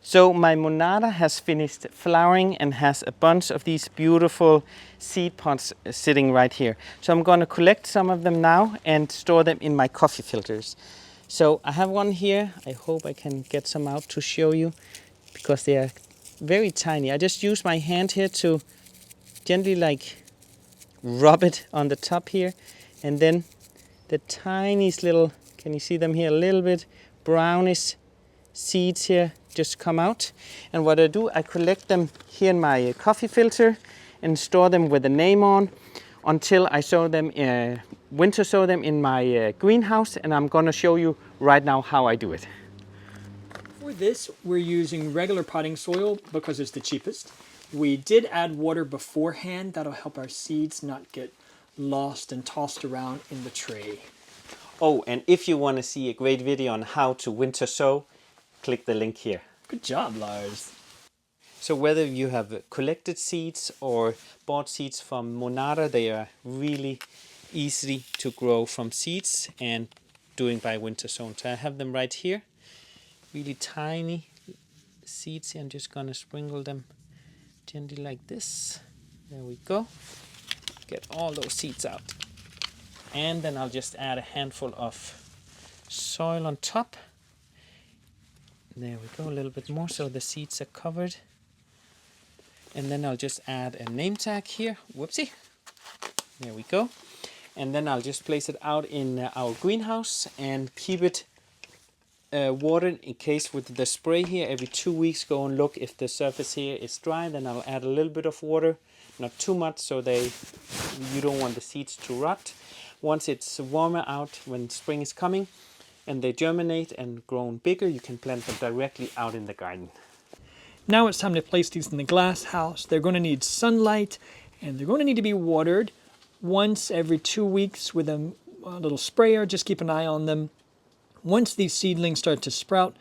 So my Monarda has finished flowering and has a bunch of these beautiful seed pods sitting right here. So I'm going to collect some of them now and store them in my coffee filters. So I have one here. I hope I can get some out to show you because they are very tiny. I just use my hand here to gently like rub it on the top here, and then the tiniest little, can you see them here, a little bit brownish seeds here just come out. And what I do, I collect them here in my coffee filter and store them with a name on until I sow them, winter sow them in my greenhouse, and I'm gonna show you right now how I do it. For this, we're using regular potting soil because it's the cheapest. We did add water beforehand. That'll help our seeds not get lost and tossed around in the tray. Oh, and if you want to see a great video on how to winter sow, click the link here. Good job, Lars. So whether you have collected seeds or bought seeds from Monarda, they are really easy to grow from seeds and doing by winter sown. So I have them right here, really tiny seeds here. I'm just gonna sprinkle them gently like this. There we go. Get all those seeds out. And then I'll just add a handful of soil on top. There we go, a little bit more so the seeds are covered. And then I'll just add a name tag here. Whoopsie. There we go. And then I'll just place it out in our greenhouse and keep it watered in case with the spray here. Every 2 weeks go and look if the surface here is dry. Then I'll add a little bit of water, not too much so you don't want the seeds to rot. Once it's warmer out, when spring is coming, and they germinate and grown bigger, you can plant them directly out in the garden. Now it's time to place these in the glass house. They're going to need sunlight, and they're going to need to be watered once every 2 weeks with a little sprayer. Just keep an eye on them. Once these seedlings start to sprout,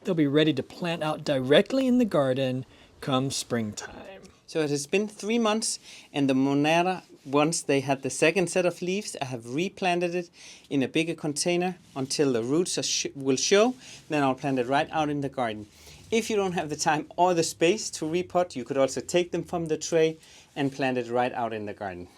they'll be ready to plant out directly in the garden come springtime. So it has been 3 months, and the Monarda, once they had the second set of leaves, I have replanted it in a bigger container until the roots will show. Then I'll plant it right out in the garden. If you don't have the time or the space to repot, you could also take them from the tray and plant it right out in the garden.